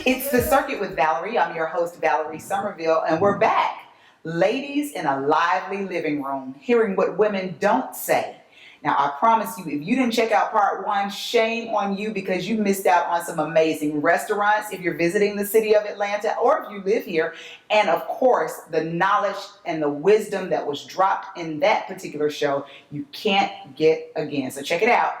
It's The Circuit with Valerie. I'm your host, Valerie Somerville, and we're back. Ladies in a lively living room, hearing what women don't say. Now, I promise you, if you didn't check out part one, shame on you because you missed out on some amazing restaurants if you're visiting the city of Atlanta or if you live here. And of course, the knowledge and the wisdom that was dropped in that particular show, you can't get again. So check it out.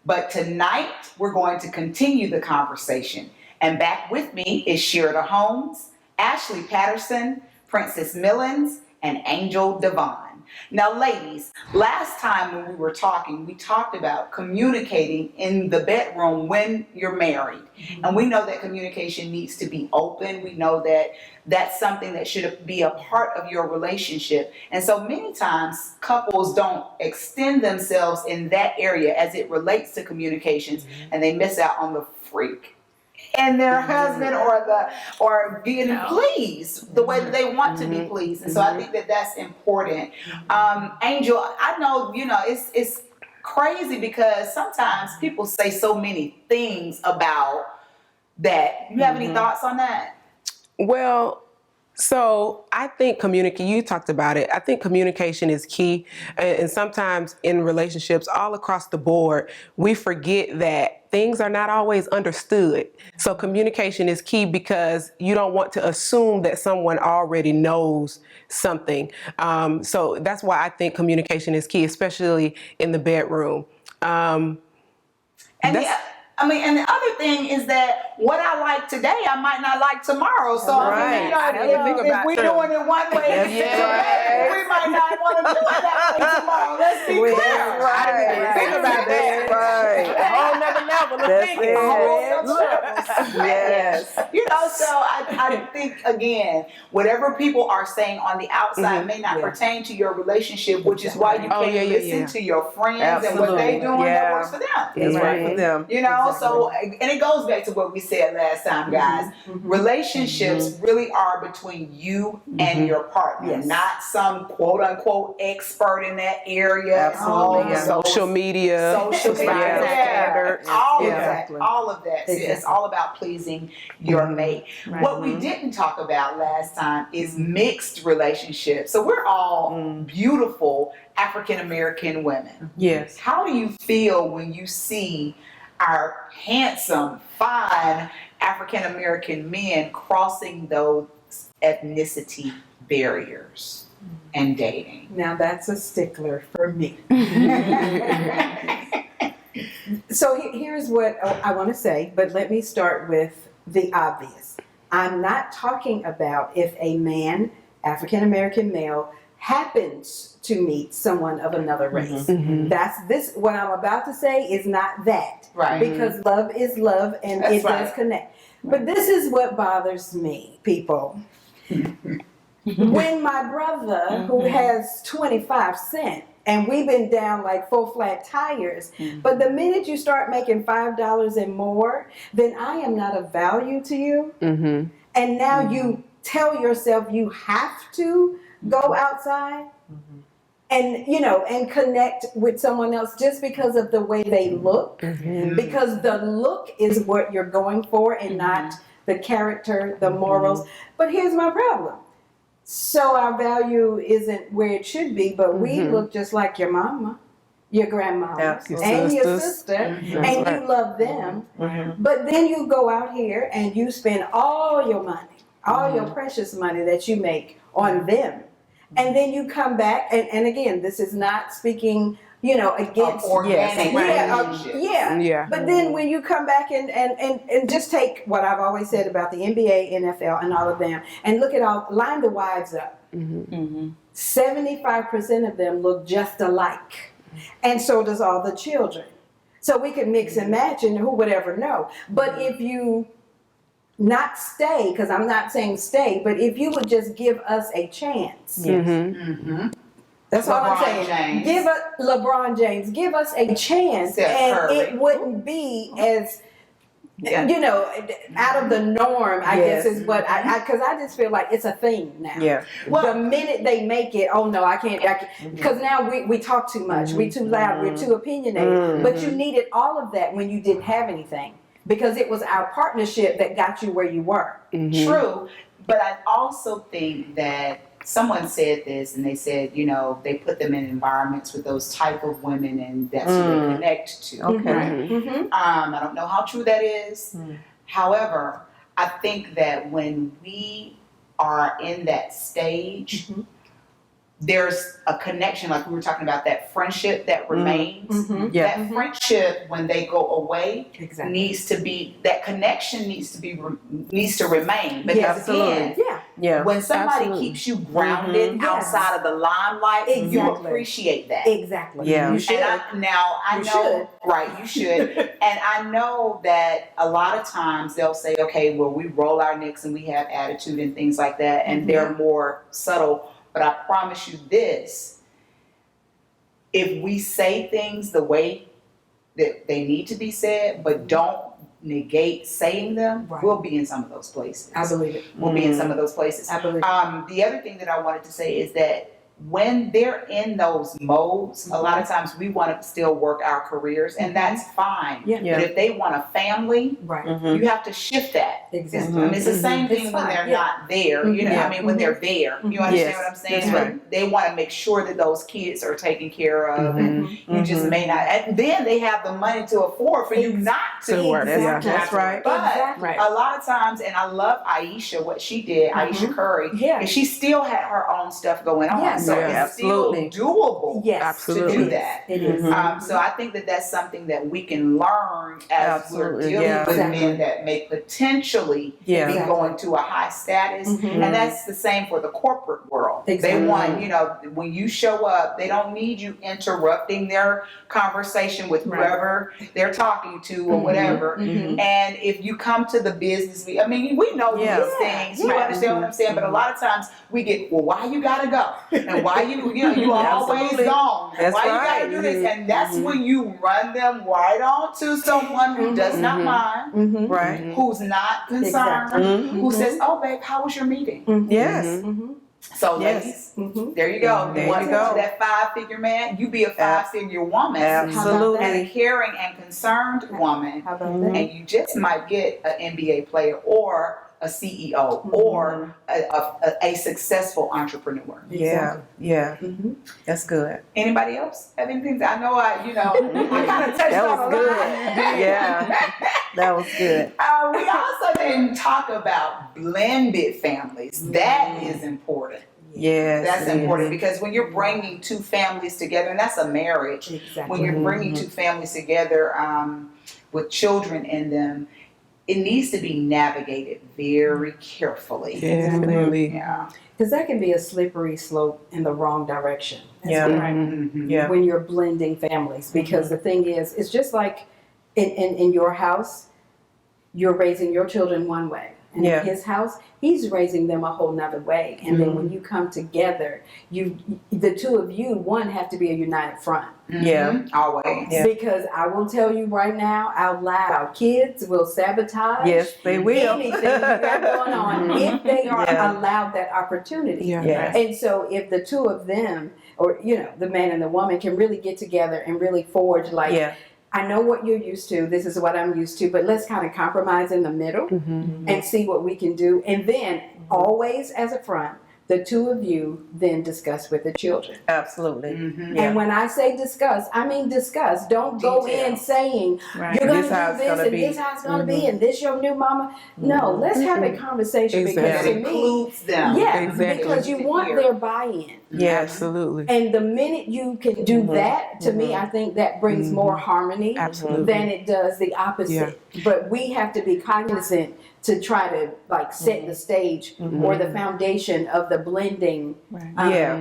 But tonight, we're going to continue the conversation. And back with me is Sherida Holmes, Ashley Patterson, Princess Millens, and Angel Devon. Now, ladies, last time when we were talking, we talked about communicating in the bedroom when you're married. Mm-hmm. And we know that communication needs to be open. We know that that's something that should be a part of your relationship. And so many times couples don't extend themselves in that area as it relates to communications, and they miss out on the freak and their husband or being pleased the way that they want to be pleased. And so I think that that's important. Angel, I know, it's crazy because sometimes people say so many things about that. You have any thoughts on that? Well, so I think you talked about it. I think communication is key. And sometimes in relationships all across the board, we forget that things are not always understood. So communication is key because you don't want to assume that someone already knows something. So that's why I think communication is key, especially in the bedroom. And the other thing is that what I like today, I might not like tomorrow. So right. If we're doing it one way, we might not want to do it that way tomorrow. Let's be clear. Right. I didn't even think about that. Right. A whole nother level of thinking. Yes. So I think, again, whatever people are saying on the outside may not pertain to your relationship, which is why you can't listen to your friends and what they're doing that works for them. It's right for them. So, and it goes back to what we said last time, guys. Relationships really are between you and your partner, not some quote unquote expert in that area. Absolutely. Social media. Standards. All of that. Exactly. It's all about pleasing your mate. Right. What we didn't talk about last time is mixed relationships. So we're all beautiful African American women. Yes. How do you feel when you see our handsome, fine African American men crossing those ethnicity barriers and dating? Now that's a stickler for me. So here's what I want to say, but let me start with the obvious. I'm not talking about if a man, African American male, happens to meet someone of another race. What I'm about to say is not that. Right. Because love is love and it does connect. But this is what bothers me, people. When my brother, who has 25 cents, and we've been down like 4 flat tires, but the minute you start making $5 and more, then I am not of value to you. And now you tell yourself you have to go outside and and connect with someone else just because of the way they look, because the look is what you're going for and not the character, the morals. But here's my problem. So our value isn't where it should be, but we look just like your mama, your grandmama, and your sister, and you love them. But then you go out here and you spend all your money, all your precious money that you make on them. And then you come back, and again, this is not speaking, against organic. But then when you come back and just take what I've always said about the NBA, NFL, and all of them, and line the wives up. 75% of them look just alike, and so does all the children. So we can mix and match, and who would ever know? But if you not stay, because I'm not saying stay, but if you would just give us a chance. That's all I'm saying. LeBron James, give us a chance, and it wouldn't be as, out of the norm, I guess is what because I just feel like it's a thing now. Yeah. Well, the minute they make it, oh no, I can't, because now we talk too much, we too loud, we're too opinionated, but you needed all of that when you didn't have anything. because it was our partnership that got you where you were. True, but I also think that someone said this, and they said, you know, they put them in environments with those type of women, and that's who they connect to. Okay. Right? Mm-hmm. I don't know how true that is. However, I think that when we are in that stage, there's a connection, like we were talking about, that friendship that remains. Yeah. That friendship, when they go away, Exactly. needs to be, that connection needs to remain. Because Absolutely. again, Yeah. when somebody Absolutely. keeps you grounded Yes. outside of the limelight, you Exactly. appreciate that. Exactly. Yeah. You should. And I You know, should. right, you should. And I know that a lot of times they'll say, okay, well, we roll our necks and we have attitude and things like that, and they're more subtle. But I promise you this, if we say things the way that they need to be said, but don't negate saying them, Right. we'll be in some of those places. I believe it. We'll be in some of those places. I believe it. The other thing that I wanted to say is that when they're in those modes, a lot of times we want to still work our careers, and that's fine. Yeah. Yeah. But if they want a family, Right. you have to shift that. Exactly. I mean, it's the same It's thing when fine, they're yeah. not there. You know, Yeah. I mean, when they're there, you understand Yes, what I'm saying? that's right. They want to make sure that those kids are taken care of, and you just Mhm. may not. And then they have the money to afford for you not to To work. That's- that's right. But Exactly. Right. a lot of times, and I love Aisha, what she did, Aisha Curry, Yeah. and she still had her own stuff going on. Yes. So Yeah, it's still absolutely. doable Yes. Absolutely. to do that. It is. So I think that that's something that we can learn as we're Absolutely, dealing yeah. with Exactly. men that may potentially Yeah. be Exactly. going to a high status. Mhm. And that's the same for the corporate world. Exactly. They want, you know, when you show up, they don't need you interrupting their conversation with Right. whoever they're talking to or whatever. Mhm. And if you come to the business, I mean, we know Yeah. these things. You Right. understand what I'm saying? But a lot of times we get, well, why you gotta go? And why you know, you always Absolutely. gone. That's Why you right. gotta do this? And that's when you run them right on to someone who does not mind, Mhm. Right. who's not concerned, Exactly. Mhm. who says, oh, babe, how was your meeting? Mhm. Yes. Mhm. So, Yes. ladies, Mhm. there you go. There You want you to go. that 5-figure man, you be a 5-figure woman. Absolutely. And a caring and concerned woman. How about that? And you just might get an NBA player or a CEO or a successful entrepreneur. Yeah. Yeah. Mhm. That's good. Anybody else have anything? I know I kind of touched That on was a good. lot. Yeah. That was good. We also didn't talk about blended families. That is important. Yes. That's it is. important because when you're bringing two families together, and that's a marriage, Exactly. when you're bringing two families together with children in them, it needs to be navigated very carefully. Definitely. Yeah. Because that can be a slippery slope in the wrong direction. That's Yeah. correct. Mhm. Yeah. When you're blending families. Because the thing is, it's just like in your house, you're raising your children one way. And Yeah. in his house, he's raising them a whole nother way. And then when you come together, the two of you, one, have to be a united front. Yeah. Always. Yeah. Because I will tell you right now, out loud, kids will sabotage Yes, they will. anything you got going on if they are Yeah. allowed that opportunity. Yeah. Yes. And so if the two of them, or the man and the woman, can really get together and really forge, like, Yeah. I know what you're used to, this is what I'm used to, but let's kind of compromise in the middle and see what we can do. And then always as a front, the two of you then discuss with the children. Absolutely. Mhm. Yeah. And when I say discuss, I mean discuss. Don't go Detail. in saying, Right. you're going This to how do it's this gonna and be. this how it's going to be and this your new mama. No, let's have a conversation Exactly. That because to me, includes them. yeah, Exactly. because you want their buy-in. Yes. Absolutely. And the minute you can do that, to me, I think that brings more harmony Absolutely. than it does the opposite. But we have to be cognizant to try to like set the stage or the foundation of the blending Yeah.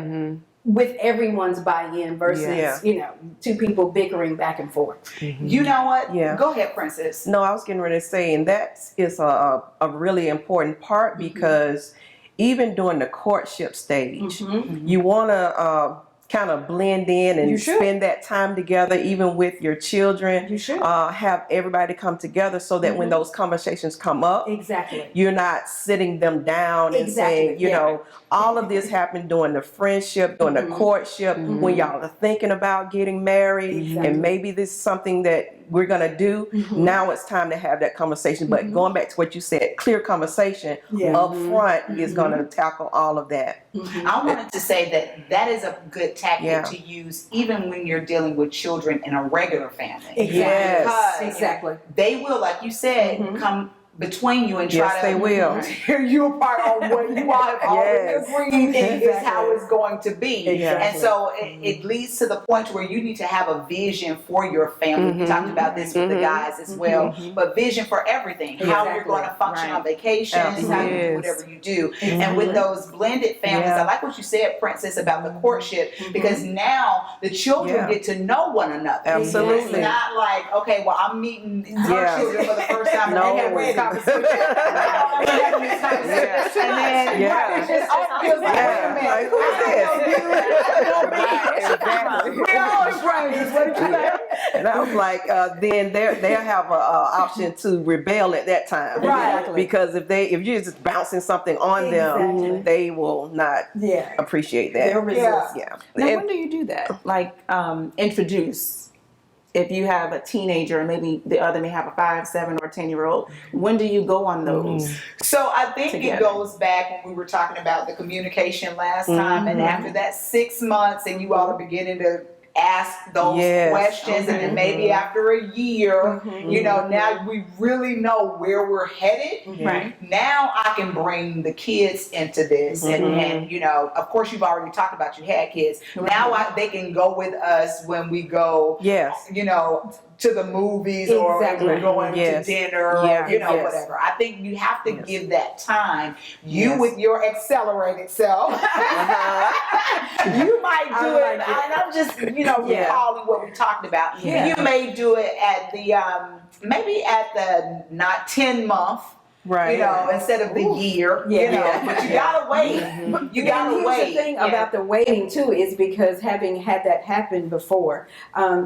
with everyone's buy-in versus Yeah. two people bickering back and forth. You know what? Yeah. Go ahead, Princess. No, I was getting ready to say, and that is a really important part because even during the courtship stage, you want to kind of blend in You and should. spend that time together, even with your children. You should. Have everybody come together so that when those conversations come up, Exactly. you're not sitting them down and Exactly, saying, you yeah. know, all of this happened during the friendship, during the courtship, when y'all are thinking about getting married, Exactly. and maybe this is something that we're gonna do. Now it's time to have that conversation. But going back to what you said, clear conversation up front is gonna tackle all of that. I wanted to say that is a good tactic to use even when you're dealing with children in a regular family. Exactly. Yes. Because Exactly. they will, like you said, come between you and try They will. tear you apart on what you all have already agreed is how it's going to be. Exactly. And so it leads to the point where you need to have a vision for your family. We talked about this with the guys as well, but vision for everything, how you're going to function on vacations, how you do whatever you do. And with those blended families, I like what you said, Princess, about the courtship, because now the children get to know one another. Absolutely. It's not like, okay, well, I'm meeting her children for the first time, and they have this conversation. And then it just all feels like, wait a minute, Like, who's this? we're all strangers. What did you say? And I was like, then they'll have an option to rebel at that time, Right. Because if you're just bouncing something on them, they will not appreciate that. They'll resist. Yeah. Now, when do you do that? Like, introduce. If you have a teenager, and maybe the other may have a 5, 7, or 10-year-old, when do you go on those? So I think Together. it goes back when we were talking about the communication last time, and after that 6 months, and you all are beginning to ask those questions, and then maybe after a year, you know, now we really know where we're headed. Right. Now I can bring the kids into this, and you know, of course, you've already talked about you had kids. Now they can go with us when we go. You know, to the movies or we're going to dinner or, you know, whatever. I think you have to give that time. You with your accelerated self, you might do it. And I'm just, you know, recalling what we talked about. You may do it at the, maybe at the not 10-month. Right. You know, instead of the year, you know, but you gotta wait. You gotta wait. The thing about the waiting too is because having had that happen before,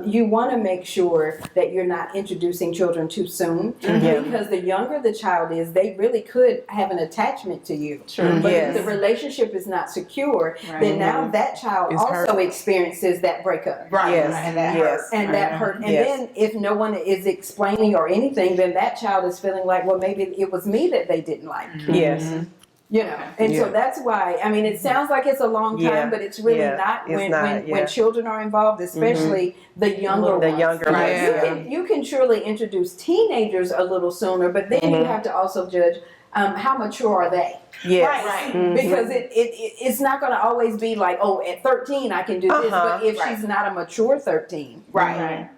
you want to make sure that you're not introducing children too soon, because the younger the child is, they really could have an attachment to you. But if the relationship is not secure, then now that child also experiences that breakup. And that hurts. And that hurt. And then if no one is explaining or anything, then that child is feeling like, well, maybe it was me that they didn't like. You know, and so that's why, I mean, it sounds like it's a long time, but it's really not when children are involved, especially the younger ones. You can surely introduce teenagers a little sooner, but then you have to also judge how mature are they. Because it's not going to always be like, oh, at 13 I can do this, but if she's not a mature 13,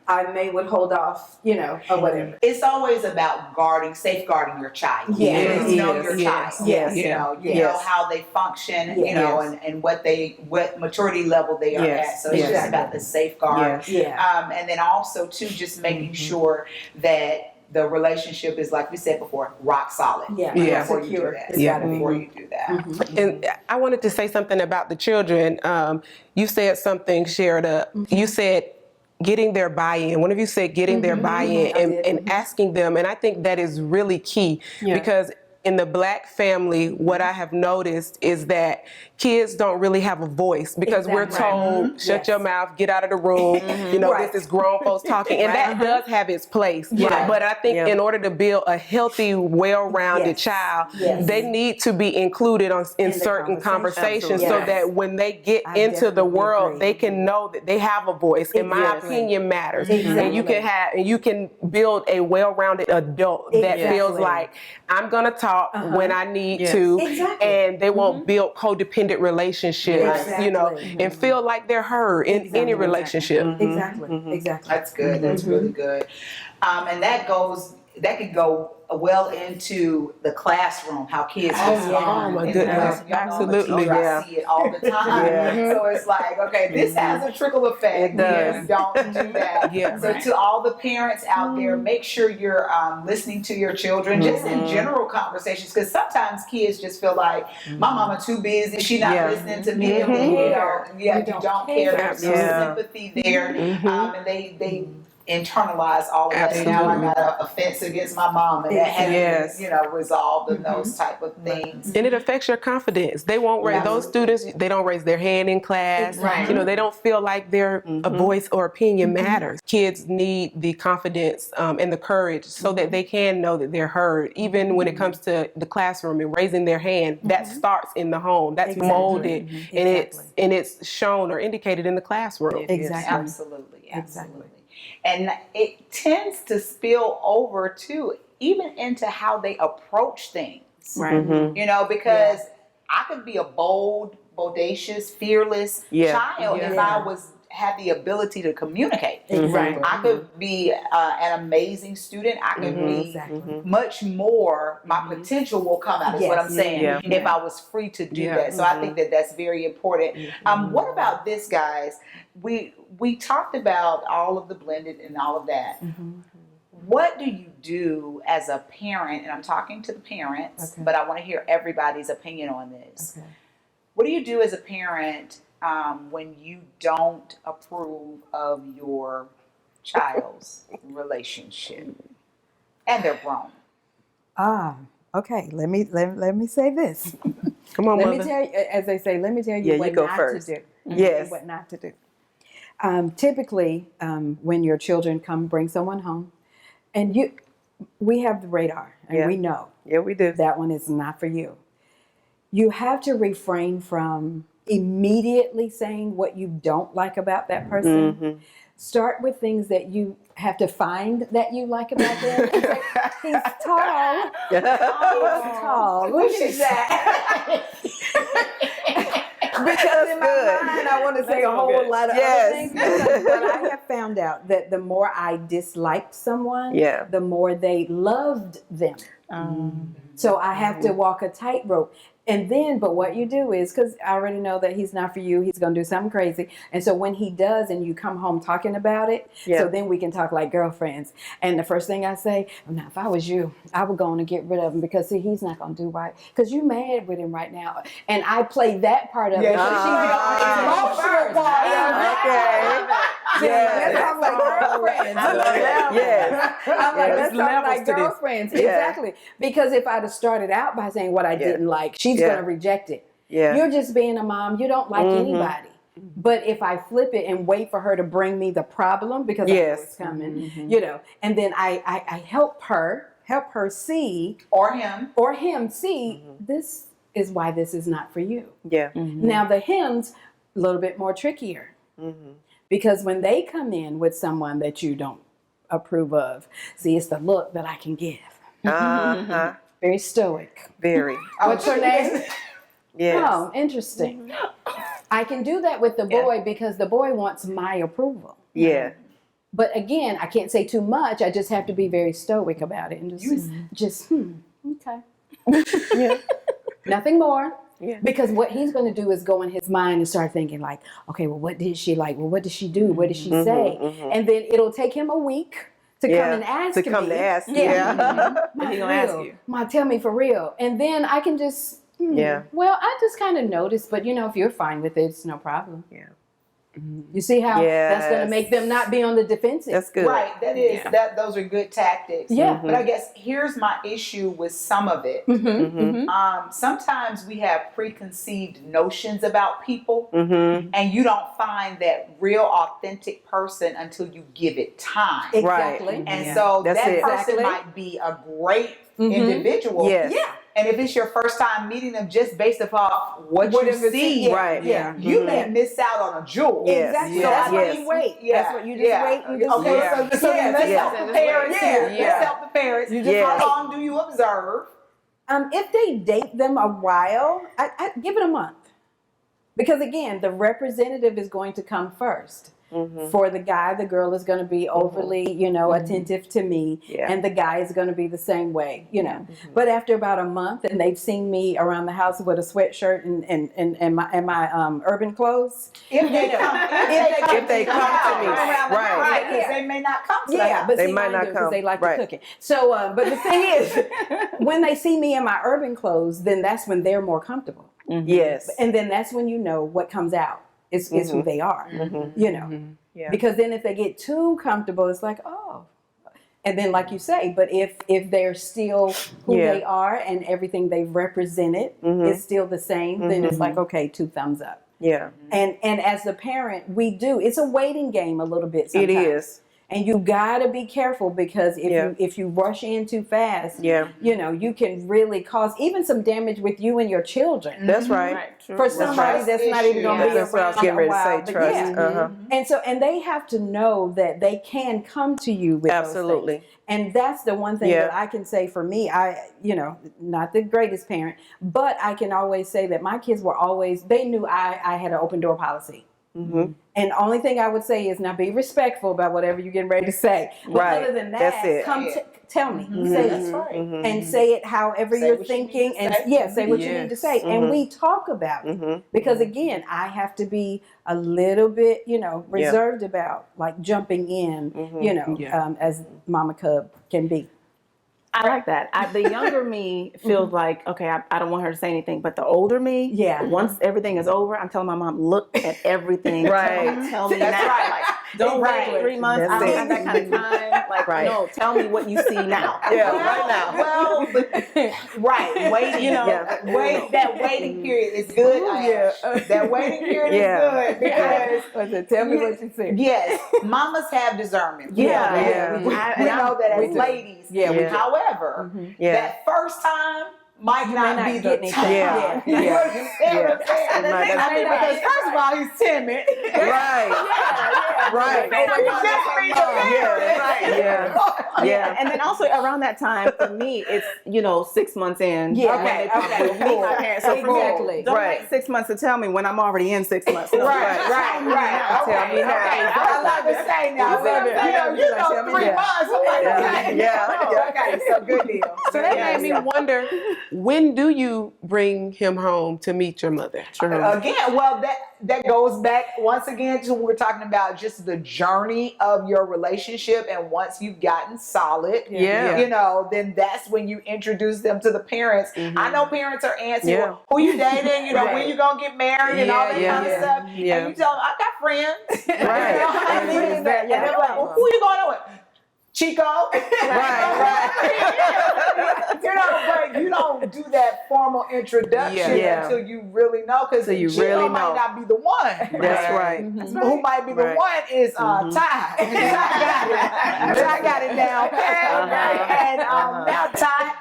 I may would hold off, you know, or whatever. It's always about safeguarding your child. You know your child. You know how they function, you know, and what maturity level they are at. So it's just about the safeguard. And then also too, just making sure that the relationship is, like we said before, rock solid. Before you do that. Before you do that. And I wanted to say something about the children. You said something, Sherida. You said getting their buy-in. One of you said getting their buy-in and asking them. And I think that is really key because in the Black family, what I have noticed is that kids don't really have a voice because we're told, shut your mouth, get out of the room, you know, this is grown folks talking, and that does have its place. But I think in order to build a healthy, well-rounded child, they need to be included in certain conversations so that when they get into the world, they can know that they have a voice, and my opinion matters. And you can build a well-rounded adult that feels like, I'm gonna talk when I need to, and they won't build codependent relationships, you know, and feel like they're heard in any relationship. Exactly. That's good. That's really good. And that could go well into the classroom, how kids respond. Oh my goodness, absolutely. I see it all the time. So it's like, okay, this has a trickle effect. It does. Don't do that. So to all the parents out there, make sure you're listening to your children, just in general conversations, because sometimes kids just feel like, my mama too busy, she not listening to me. And then, you don't care. There's some sympathy there. And they internalize all of that. So now I got an offense against my mom, and that hasn't, you know, resolved in those type of things. And it affects your confidence. They won't raise those students. They don't raise their hand in class. Right. You know, they don't feel like their a voice or opinion matters. Kids need the confidence and the courage so that they can know that they're heard. Even when it comes to the classroom and raising their hand, that starts in the home. That's molded and it's shown or indicated in the classroom. Exactly. Absolutely, absolutely. And it tends to spill over too, even into how they approach things. Right. You know, because I could be a bold, bodacious, fearless child if I had the ability to communicate. Exactly. I could be an amazing student. I could be much more. My potential will come out. Is what I'm saying. If I was free to do that. So I think that that's very important. What about this, guys? We talked about all of the blended and all of that. What do you do as a parent? And I'm talking to the parents, but I want to hear everybody's opinion on this. What do you do as a parent when you don't approve of your child's relationship and they're grown? Okay. Let me say this. Come on, Let me mother. tell you, as they say, let me tell you what you go not first. to do. Yes. What not to do. Typically, when your children come bring someone home, and we have the radar, and we know Yeah, we do. that one is not for you. You have to refrain from immediately saying what you don't like about that person. Start with things that you have to find that you like about them. He's tall. He's tall. Look at that. Because in my mind, I want to say a whole lot of other things. But I have found out that the more I disliked someone, the more they loved them. So I have to walk a tightrope. And then, but what you do is, because I already know that he's not for you, he's going to do something crazy. And so when he does and you come home talking about it, so then we can talk like girlfriends. And the first thing I say, now if I was you, I would go on and get rid of him because see, he's not going to do right. Because you're mad with him right now. And I play that part of it. She's the emotional part. Let's talk like girlfriends. I'm like, let's talk like girlfriends. Exactly. Because if I'd have started out by saying what I didn't like, she's going to reject it. You're just being a mom. You don't like anybody. But if I flip it and wait for her to bring me the problem, because I know it's coming, you know, and then I help her see, or him see, this is why this is not for you. Now the hymns, a little bit more trickier. Because when they come in with someone that you don't approve of, see, it's the look that I can give. Very stoic. Very. What's her name? Yes. Oh, interesting. I can do that with the boy because the boy wants my approval. But again, I can't say too much. I just have to be very stoic about it and just okay. Nothing more. Because what he's going to do is go in his mind and start thinking like, okay, well, what did she like? Well, what did she do? What did she say? And then it'll take him a week to come and ask me. To come to ask. He's gonna ask you. Ma, tell me for real. And then I can just, well, I just kind of noticed, but you know, if you're fine with it, it's no problem. You see how that's going to make them not be on the defensive. That's good. Right, that is those are good tactics. But I guess here's my issue with some of it. Sometimes we have preconceived notions about people, and you don't find that real authentic person until you give it time. Exactly. And so That's that it. person might be a great individual. And if it's your first time meeting them just based upon what you see, you may miss out on a jewel. Exactly. So That's why you wait. That's what you just wait and just Okay, so then let's help the parents here. Let's help the parents. How long do you observe? If they date them a while, I give it a month. Because again, the representative is going to come first. For the guy, the girl is going to be overly, you know, attentive to me, and the guy is going to be the same way, you know. But after about a month, and they've seen me around the house with a sweatshirt and my urban clothes. If they come to me, right? Because they may not come to but they see, might mine not do, 'cause come. they like to cook it. So, but the thing is, when they see me in my urban clothes, then that's when they're more comfortable. Yes. And then that's when you know what comes out is who they are, you know. Yeah. Because then if they get too comfortable, it's like, oh. And then, like you say, but if they're still who Yeah. they are and everything they've represented is still the same, then it's like, okay, 2 thumbs up. Yeah. And as the parent, it's a waiting game a little bit sometimes. It is. And you gotta be careful, because Yeah. if you rush in too fast, Yeah. you can really cause even some damage with you and your children. That's right. Right. True. For somebody Trust that's not even going to issue. be That's what I was around getting ready a to while, say. but Trust. yeah. Uh-huh. And they have to know that they can come to you with those Absolutely. things. And that's the one thing Yeah. that I can say for me. Not the greatest parent, but I can always say that my kids they knew I had an open door policy. Mm-hmm. And the only thing I would say is, now be respectful about whatever you're getting ready to say. But Right. other than that, That's it. come tell me. Mm-hmm. Say That's it. right. And say it however Say you're what you need thinking, to and say. say what you need to say. And we talk about it. Because again, I have to be a little bit, reserved about like jumping in, as Mama Cub can be. I like that. The younger me feels like, okay, I don't want her to say anything. But the older me, Yeah. once everything is over, I'm telling my mom, look at everything. Right. Tell me That's now. right. Like, don't Right. wait 3 months. That's I don't it. have that kind of time. Like, Right. no, tell me what you see now. Yeah. Right now. Well, but, right, waiting, Yeah. that waiting period is good. That waiting period Yeah. is good because Tell me what you said. yes, mamas have discernment. Yeah. We know that as ladies. Yeah, we do. However, Yeah. that first time might not not be get the anything. time. Yeah. You Yeah. understand what I'm saying? Right, that's I mean, because first of all, he's timid. Right. Right. Oh my God, that's our mom. Yeah. Right. Yeah. Yeah. And then also around that time, for me, it's 6 months in. Yeah. when they Okay. probably meet my parents. So for me, Exactly. don't Right. wait 6 months to tell me when I'm already in 6 months. No, Right. Tell me now. Okay, I love to say now. Exactly. You know, 3 Yeah. months. I'm like, Yeah. okay. Yeah. Okay, so good deal. So that Yes. made me wonder, when do you bring him home to meet your mother? Again, well, that goes back once again to what we're talking about, just the journey of your relationship. And once you've gotten solid, Yeah. then that's when you introduce them to the parents. I know parents are antsy. Yeah. Well, who you dating? When Right. you gonna get married and all that kind of stuff. Yeah. And you tell them, I got friends. Right. You know what I mean? Exactly. And they're like, well, who you going on with? Chico. Right. But you don't do that formal introduction Yeah. until you really know, because So you Chico really might know. not be the one. That's right. Who might be the Right. one is Ty. Ty got it down pat. And now Ty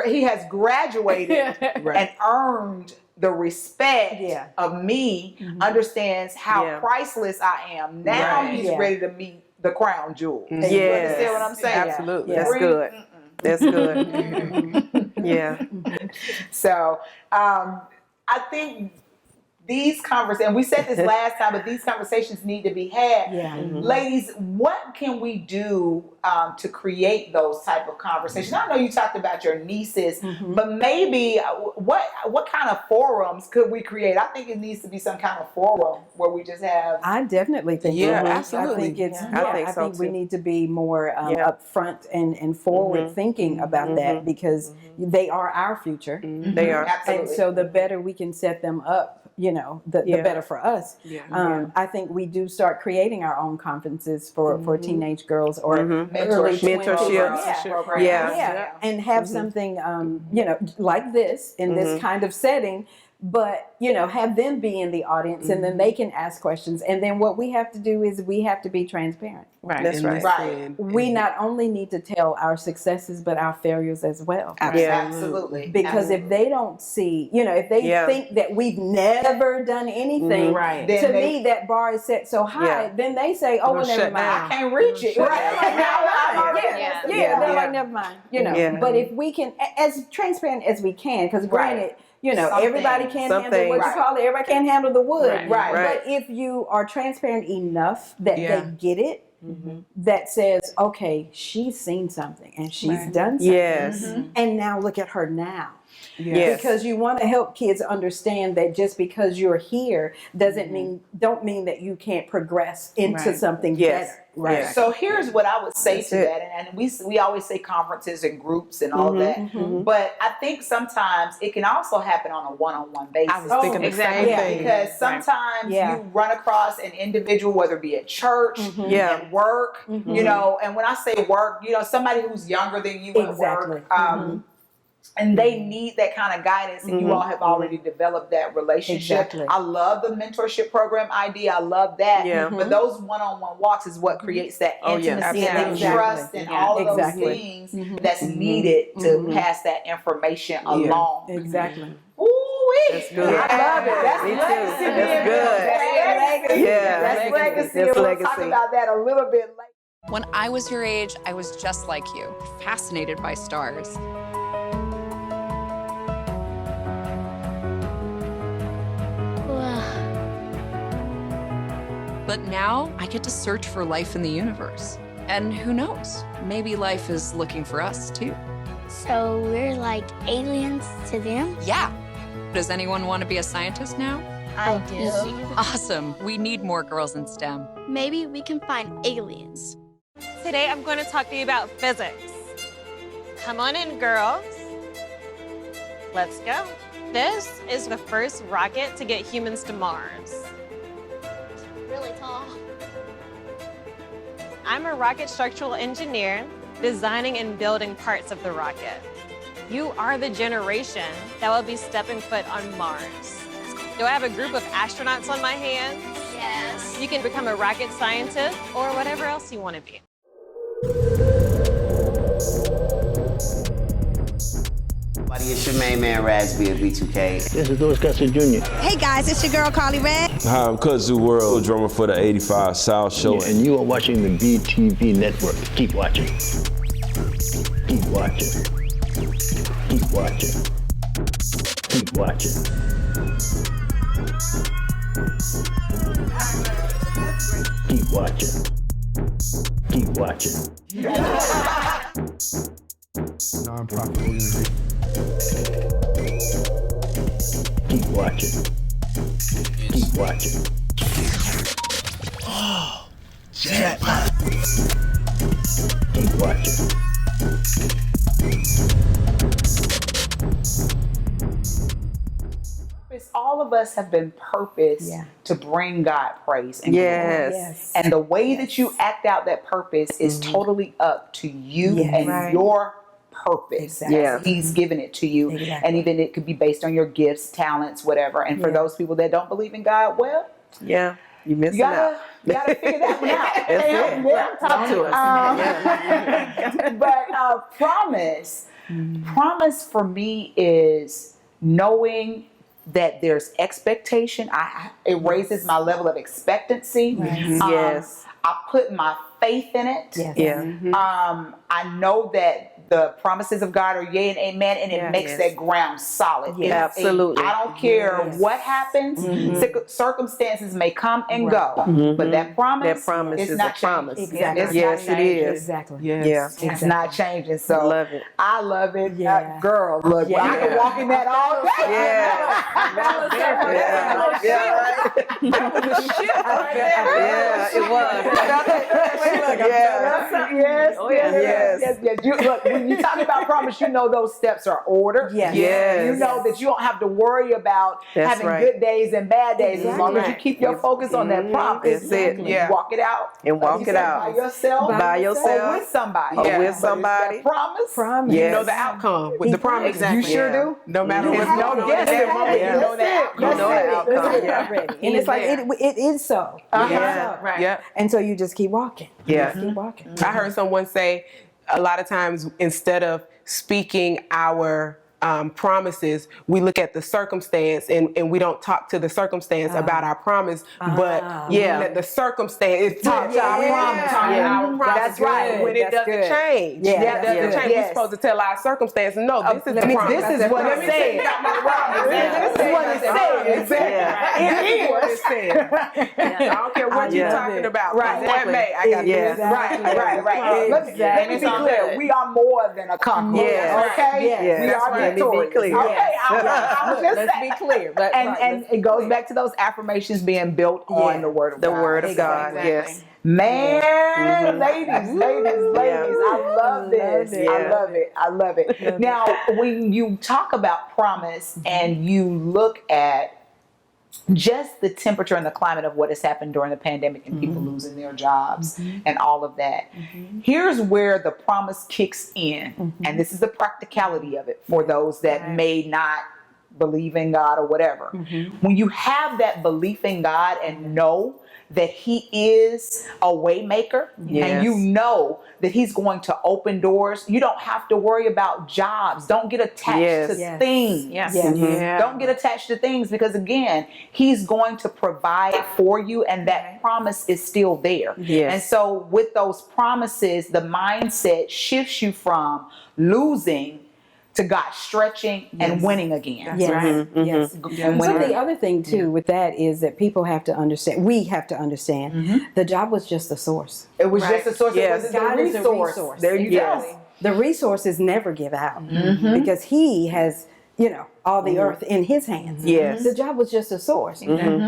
he has graduated and earned the respect of me, understands how Yeah. priceless I am. Now Right. he's Yeah. ready to meet the crown jewel. You Yes. understand what I'm saying? Absolutely. That's good. That's good. Yeah. So I think these conversations, and we said this last time, but these conversations need to be had. Yeah. Ladies, what can we do to create those type of conversations? I know you talked about your nieces, but maybe what kind of forums could we create? I think it needs to be some kind of forum where we just have. I definitely think Yeah, so. absolutely. I think it's. I think so, we too. need to be more Yeah. upfront and forward thinking about that, because they are our future, They are. Absolutely. and so the better we can set them up, the Yeah. better for us. I think we do start creating our own conferences for teenage girls or early Mentorships. 20s. Yeah. And have something, like this in this kind of setting, but have them be in the audience, and then they can ask questions. And then what we have to do is we have to be transparent. Right. That's right. Right. We not only need to tell our successes, but our failures as well. Absolutely. Because if they don't see, if they think that we've never done anything, Right. to Then me that bar is set so high, then they say, oh, well, never shut mind. down. I can't reach it. Right. Like, now I'm already They're like, never mind. Yeah. But if we can, as transparent as we can, because granted, Some everybody things. can't Some handle what things. you call it. Everybody can't handle the wood. Right. Right. But if you are transparent enough that Yeah. they get it, that says, okay, she's seen something and she's done something. Yes. And now look at her now. Yes. Because you want to help kids understand that just because you're here don't mean that you can't progress into something Yes. better. Right. Yeah. So here's what I would say That's to it. that, and we always say conferences and groups and all that, but I think sometimes it can also happen on a one-on-one basis. I was thinking the exactly. same Yeah. thing. Because sometimes Yeah. you run across an individual, whether it be at church, Yeah. at work, you know, and when I say work, you know, somebody who's younger than you at Exactly. work, and they need that kind of guidance, and you all have already developed that relationship. Exactly. I love the mentorship program idea. I love that. Yeah. But those one-on-one walks is what creates that Oh, yeah, intimacy and absolutely. that trust and Yeah. all of those Exactly. things that's needed to pass that information along. Exactly. Ooh-wee. That's good. I love it. That's Me too. legacy. That's being good. built. That's legacy. Yeah. That's legacy. That's And we'll talk legacy. about that a little bit later. When I was your age, I was just like you, fascinated by stars. But now I get to search for life in the universe. And who knows, maybe life is looking for us too. So we're like aliens to them? Yeah. Does anyone want to be a scientist now? I do. Awesome. We need more girls in STEM. Maybe we can find aliens. Today I'm going to talk to you about physics. Come on in, girls. Let's go. This is the first rocket to get humans to Mars. Really tall. I'm a rocket structural engineer, designing and building parts of the rocket. You are the generation that will be stepping foot on Mars. Do I have a group of astronauts on my hands? Yes. You can become a rocket scientist or whatever else you want to be. Buddy, it's your main man Raspy at B2K. This is Louis Guster Jr. Hey guys, it's your girl Carly Red. Hi, I'm Kudzu World, drummer for the 85 South Show. And you are watching the BTV network. Keep watching. Keep watching. Keep watching. Keep watching. Keep watching. Keep watching. Non-profit organization. Keep watching. Keep watching. Oh, jackpot. Keep watching. All of us have been purposed to bring God praise and glory. Yes. And the way that you act out that purpose is totally up to you and your purpose. Exactly. Yeah. He's given it to you. Exactly. And even it could be based on your gifts, talents, whatever. And for those people that don't believe in God, well, Yeah. You missing you out. gotta figure that one out. That's it. Talk to us. But promise for me is knowing that there's expectation. It raises my level of expectancy. Yes. I put my faith in it. Yes. Yeah. I know that the promises of God are yea and amen, and it makes that ground solid. Yes. Absolutely. I don't care what happens. Circumstances may come and go, but that promise is not a promise. changing. Exactly. It's Yes, not it changing. is. Exactly. Yeah. It's not changing. So Love it. I love it. Yeah. Girl, look, I can walk in that all day. Yeah, it was. Yes. Look, when you talk about promise, you know those steps are ordered. Yes. Yes. You know that you don't have to worry about That's having right. good days and bad days as long as you keep your focus on that promise. That's it. You walk it out. And walk You it said out. by yourself. By yourself. Or with somebody. Or with But it's somebody. that promise. Promise. Yes. You know the outcome with the promise. You sure do. No matter what's No going on guess in that it. moment, Yeah. you know that outcome. You know the outcome. That's it Yeah. already. And it's like, it is so. It is so. Right. Yeah. And so you just keep walking. Yeah. Keep walking. I heard someone say a lot of times instead of speaking our promises, we look at the circumstance and we don't talk to the circumstance about our promise, but let the circumstance is talk to our promise. Talk to our promise. That's right. When it That's doesn't good. change. Yeah, It that's doesn't good. change. We're Yes. supposed to tell our circumstance, no, this is the This promise. is what it said. This is what it said. It is. I don't care what you're talking about. Right. That may. I got Yeah. this. Right. Let me be clear. We are more than a conqueror. Yes. Okay? Yes. We That's are right. Let me be victorious. clear. Okay? I'm just Let's saying. be clear. And it goes back to those affirmations being built on the word of The God. word of God. Exactly. Yes. Man, ladies. I love this. I love it. Now, when you talk about promise and you look at just the temperature and the climate of what has happened during the pandemic and people losing their jobs and all of that, here's where the promise kicks in. And this is the practicality of it for those that may not believe in God or whatever. When you have that belief in God and know that He is a way maker, and you know that He's going to open doors, you don't have to worry about jobs. Don't get attached to things. Don't get attached to things, because again, He's going to provide for you, and that promise is still there. And so with those promises, the mindset shifts you from losing to God stretching and winning again. And So the other thing too with that is that people have to understand, we have to understand, the job was just a source. It was just a source. It was God a is a resource. There you go. The resources never give out because He has, all the earth in His hands. The job was just a source.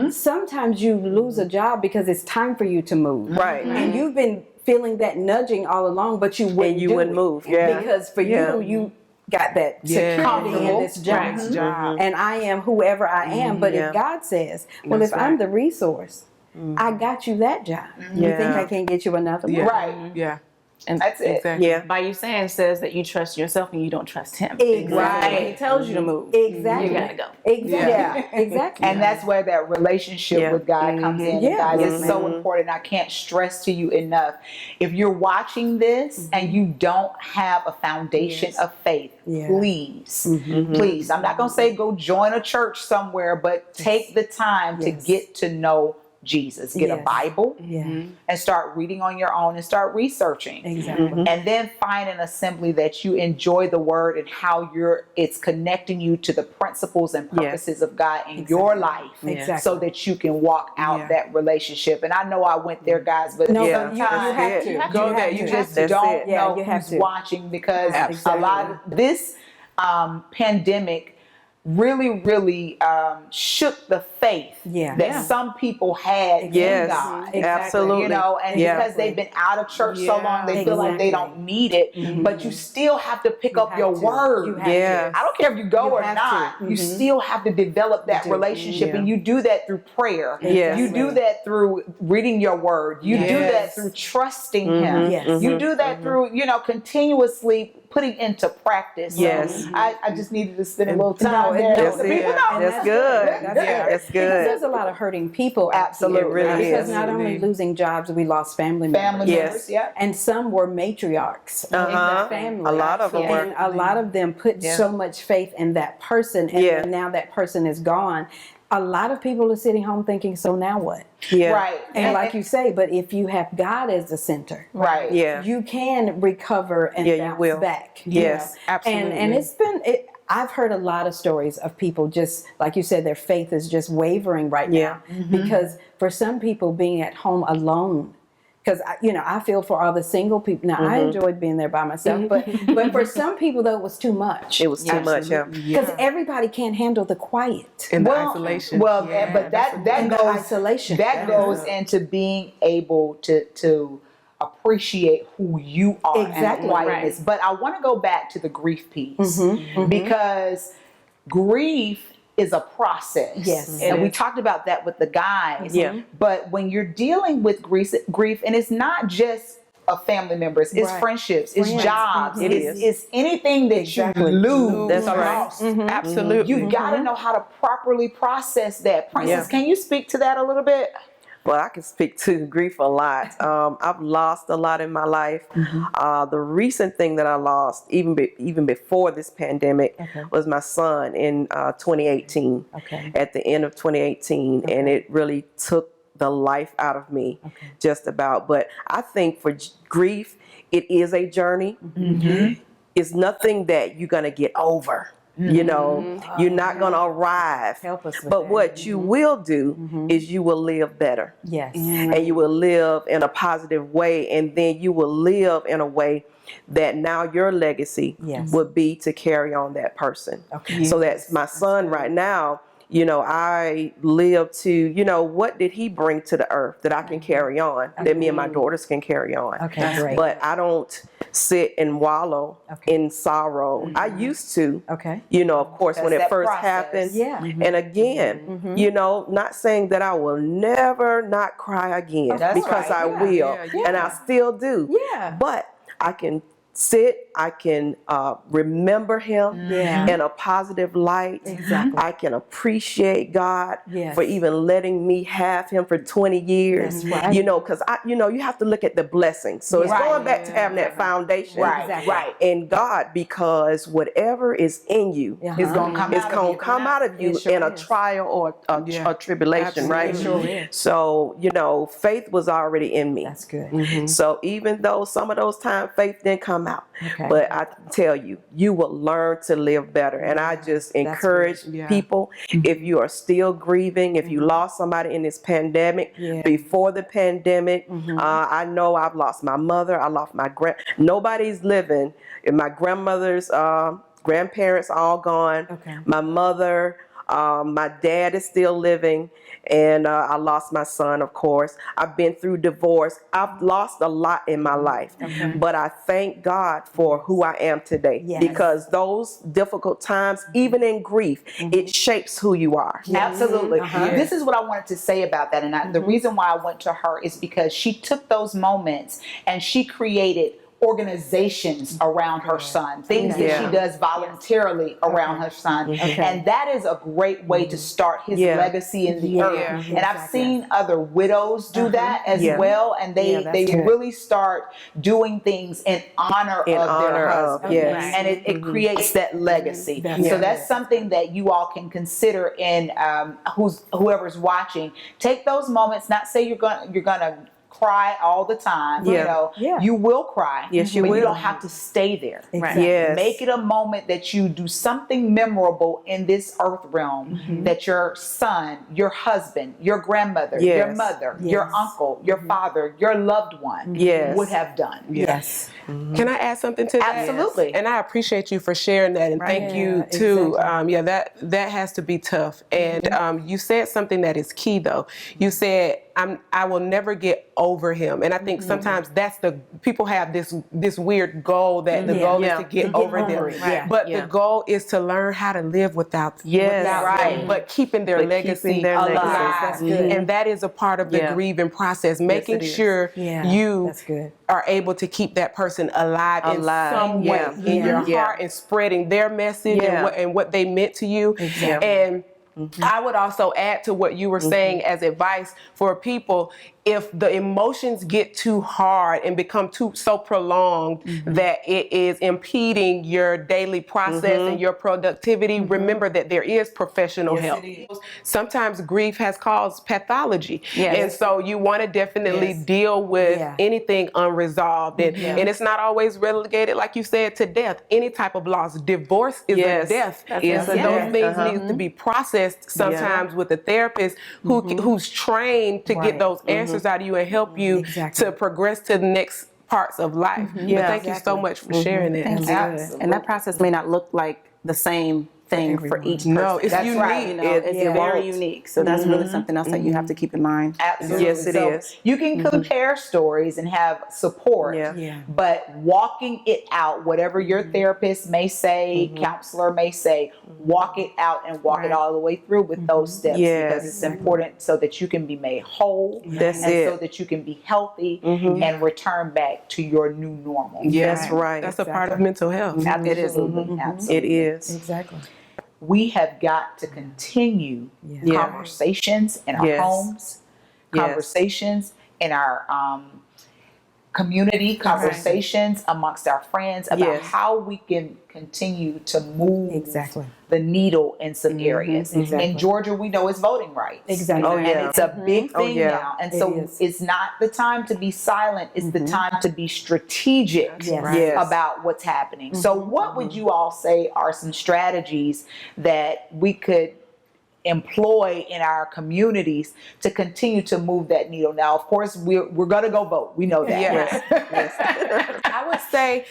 Sometimes you lose a job because it's time for you to move. And you've been feeling that nudging all along, but you wouldn't move. Because for you got that security in this job. And I am whoever I am. But if God says, well, if I'm the resource, I got you that job. You think I can't get you another one? And that's it. By you saying says that you trust yourself and you don't trust Him. Exactly. He tells you to move. Exactly. You gotta go. Exactly. And that's where that relationship with God comes in. And guys, it's so important. I can't stress to you enough. If you're watching this and you don't have a foundation of faith, please, please, I'm not going to say go join a church somewhere, but take the time to get to know Jesus. Get a Bible and start reading on your own and start researching. And then find an assembly that you enjoy the word and how it's connecting you to the principles and purposes of God in your life so that you can walk out that relationship. And I know I went there, guys, but sometimes you have to. Go there. You just don't know who's watching, because a lot of this pandemic really shook the faith that some people had in God. Absolutely. And because they've been out of church so long, they feel like they don't need it. But you still have to pick up your word. I don't care if you go or not. You still have to develop that relationship, and you do that through prayer. You do that through reading your word. You do that through trusting Him. You do that through, continuously putting into practice. I just needed to spend a little time there. That's good. That's good. Because there's a lot of hurting people. Absolutely. It really because is. not only losing jobs, we lost family members. And some were matriarchs in the family. A lot of them were. And a lot of them put so much faith in that person, and now that person is gone. A lot of people are sitting home thinking, so now what? And like you say, but if you have God as the center, you can recover and bounce back. Absolutely. And it's been, I've heard a lot of stories of people just, like you said, their faith is just wavering right now. Because for some people, being at home alone, because I feel for all the single people. Now I enjoyed being there by myself, but for some people though, it was too much. It was too much, because everybody can't handle the quiet and the isolation. Well, but that goes isolation. That goes into being able to appreciate who you are and quietness. But I want to go back to the grief piece because grief is a process. And we talked about that with the guys. But when you're dealing with grief, and it's not just a family members, it's friendships, it's jobs, it's anything that you lose. That's lost. Absolutely. You got to know how to properly process that. Princess, can you speak to that a little bit? Well, I can speak to grief a lot. I've lost a lot in my life. The recent thing that I lost, even before this pandemic, was my son in 2018. At the end of 2018, and it really took the life out of me, just about. But I think for grief, it is a journey. It's nothing that you're gonna get over. You're not going to arrive. But what you will do is you will live better. And you will live in a positive way. And then you will live in a way that now your legacy would be to carry on that person. So that's my son right now. you know, I live to, you know, what did he bring to the earth that I can carry on, that me and my daughters can carry on. Okay, great. But I don't sit and wallow in sorrow. I used to, you know, of course, when it first happened. Yeah. And again, you know, not saying that I will never not cry again, because I will, and I still do. Yeah. But I can sit, I can remember him in a positive light. Exactly. I can appreciate God Yes. for even letting me have him for 20 years. That's right. You know, because you know, you have to look at the blessings. So it's going back to having that foundation in God, because whatever is in you It's going to come out of you in a trial or a tribulation, right? So, you know, faith was already in me. That's good. So even though some of those times faith didn't come out, but I tell you, you will learn to live better. And I just encourage people, if you are still grieving, if you lost somebody in this pandemic, before the pandemic, I know I've lost my mother, I lost my nobody's living. My grandmother's grandparents all gone. My mother, my dad is still living. And I lost my son, of course. I've been through divorce. I've lost a lot in my life. But I thank God for who I am today. Because those difficult times, even in grief, it shapes who you are. Absolutely. This is what I wanted to say about that. And the reason why I went to her is because she took those moments and she created organizations around her son, things that she does voluntarily around her son. And that is a great way to start his legacy in the earth. And I've seen other widows do that as well. And they really start doing things in honor of their husband. And it creates that legacy. So that's something that you all can consider in whoever's watching. Take those moments, not say you're gonna cry all the time. You know, you will cry. Yes, you but will. you don't have to stay there. Exactly. Yes. Make it a moment that you do something memorable in this earth realm that your son, your husband, your grandmother, your mother, your uncle, your father, your loved one would have done. Yes. Can I add something to that? Absolutely. And I appreciate you for sharing that, and thank you too. That has to be tough. And you said something that is key, though. You said, I will never get over him. And I think sometimes that's people have this weird goal that the goal is to get over them. But the goal is to learn how to live without them, but keeping their legacy alive. That's good. And that is a part of the grieving process, making sure you are able to keep that person alive in some way in your heart, and spreading their message and what they meant to you. And I would also add to what you were saying as advice for people. If the emotions get too hard and become so prolonged that it is impeding your daily process and your productivity, remember that there is professional help. Sometimes grief has caused pathology. And so you want to definitely deal with anything unresolved. And it's not always relegated, like you said, to death. Any type of loss. Divorce is a death. And so those things need to be processed sometimes with a therapist who's trained to get those answers out of you and help you to progress to the next parts of life. But thank you so much for sharing that. And that process may not look like the same thing for each person. No, it's unique. Right. You know, it's very unique. So that's really something else that you have to keep in mind. Absolutely. Yes, it is. You can compare stories and have support, but walking it out, whatever your therapist may say, counselor may say, walk it out and walk it all the way through with those steps, because it's important so that you can be made whole so that you can be healthy and return back to your new normal. That's right. That's a part of mental health. Absolutely. Absolutely. It is. Exactly. We have got to continue conversations in our homes, conversations in our community, conversations amongst our friends about how we can continue to move the needle in some areas. In Georgia, we know it's voting rights. And it's a big thing now. And so it's not the time to be silent, it's the time to be strategic about what's happening. So what would you all say are some strategies that we could employ in our communities to continue to move that needle. Now, of course, we're going to go vote. We know that. Yes. I would say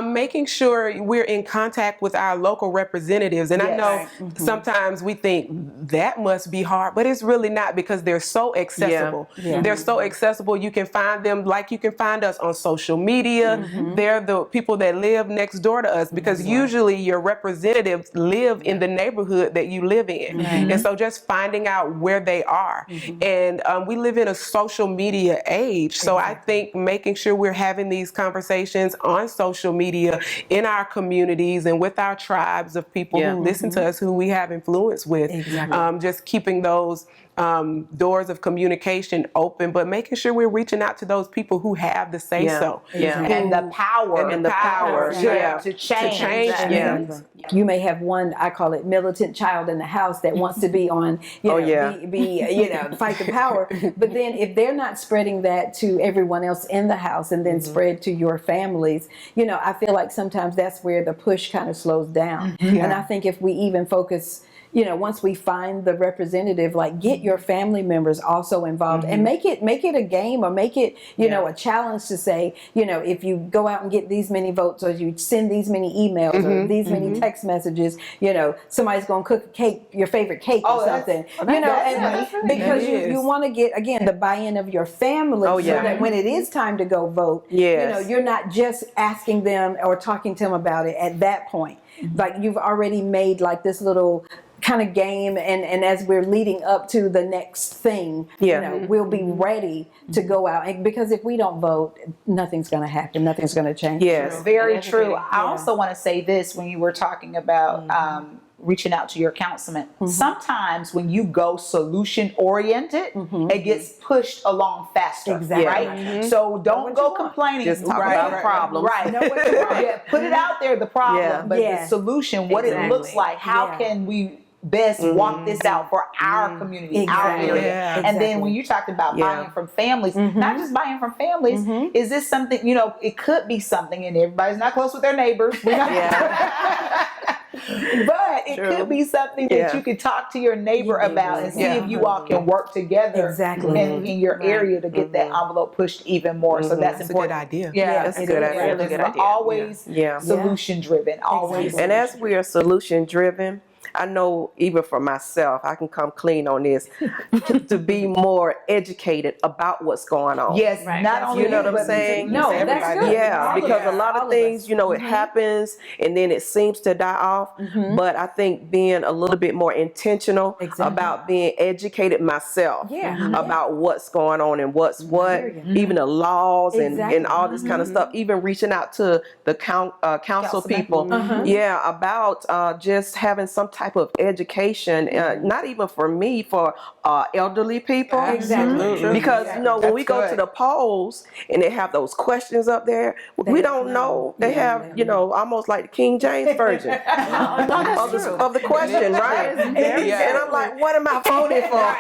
making sure we're in contact with our local representatives. And I know sometimes we think that must be hard, but it's really not, because they're so accessible. They're so accessible. You can find them like you can find us on social media. They're the people that live next door to us, because usually your representatives live in the neighborhood that you live in. And so just finding out where they are. And we live in a social media age. So I think making sure we're having these conversations on social media in our communities and with our tribes of people who listen to us, who we have influence with. Just keeping those doors of communication open, but making sure we're reaching out to those people who have the say so. And the power. And the power. To change. You may have one, I call it militant child in the house that wants to be on, fight the power. But then if they're not spreading that to everyone else in the house and then spread to your families, I feel like sometimes that's where the push kind of slows down. And I think if we even focus, once we find the representative, like get your family members also involved and make it a game, or make it, a challenge to say, if you go out and get these many votes, or you send these many emails or these many text messages, somebody's going to cook a cake, your favorite cake or something, because you want to get, again, the buy-in of your family so that when it is time to go vote, you're not just asking them or talking to them about it at that point. Like you've already made like this little kind of game, and as we're leading up to the next thing, we'll be ready to go out. And because if we don't vote, nothing's going to happen. Nothing's going to change. Yes, very true. I also want to say this when you were talking about reaching out to your councilman. Sometimes when you go solution oriented, it gets pushed along faster. Right? So don't go complaining. Just talk about the problem. Put it out there, the problem, but the solution, what it looks like. How can we best walk this out for our community, our area? And then when you talked about buying from families, not just buying from families, is this something, it could be something, and everybody's not close with their neighbors. But it could be something that you could talk to your neighbor about and see if you all can work together in your area to get that envelope pushed even more. So that's important. A good idea. That's a good idea. Really good idea. Always solution driven. Always. And as we are solution driven, I know even for myself, I can come clean on this, to be more educated about what's going on. Yes, not only you know what I'm saying? No, that's good. Yeah, because a lot of things, it happens and then it seems to die off. But I think being a little bit more intentional about being educated myself about what's going on and what's what, even the laws and all this kind of stuff, even reaching out to the council people, about just having some type of education, not even for me, for elderly people. Because when we go to the polls and they have those questions up there, we don't know. They have almost like the King James version of the question, right? And I'm like, what am I voting for?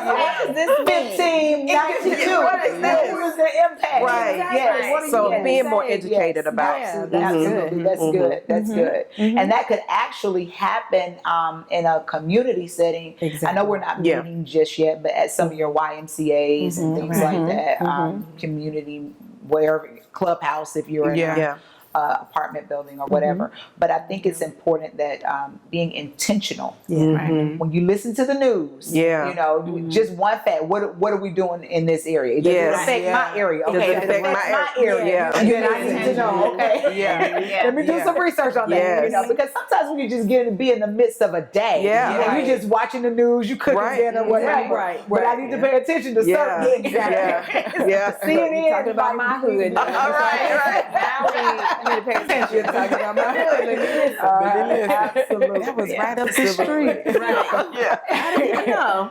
What is this 1592? What is this? What is the impact? Right. So being more educated about it. Absolutely. That's good. That's good. And that could actually happen in a community setting. I know we're not meeting just yet, but at some of your YMCAs and things like that, community, wherever, clubhouse, if you're in apartment building or whatever. But I think it's important that being intentional. When you listen to the news, just one fact. What are we doing in this area? It doesn't affect my area. Okay, it affects my area. And then I need to know. Okay, let me do some research on that. Because sometimes when you just be in the midst of a day, and you're just watching the news, you cooking dinner, whatever. But I need to pay attention to certain things. CNN talking about my hood. You need to pay attention. Talking about my hood. Absolutely. That was right up the street. I didn't know.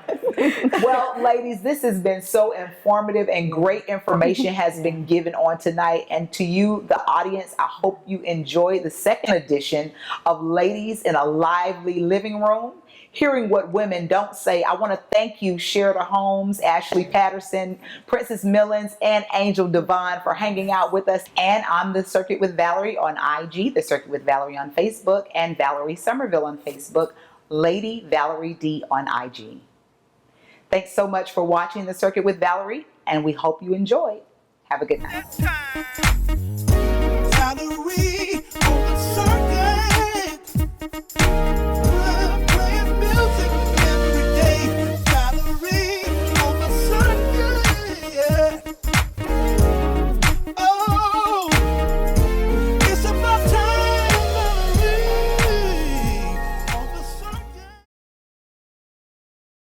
Well, ladies, this has been so informative, and great information has been given on tonight. And to you, the audience, I hope you enjoyed the second edition of Ladies in a Lively Living Room, hearing what women don't say. I want to thank you, Sherida Holmes, Ashley Patterson, Princess Millens, and Angel Devon for hanging out with us. And I'm The Circuit with Valerie on IG, The Circuit with Valerie on Facebook, and Valerie Somerville on Facebook Lady Valerie D on IG. Thanks so much for watching The Circuit with Valerie, and we hope you enjoyed. Have a good night. Valerie.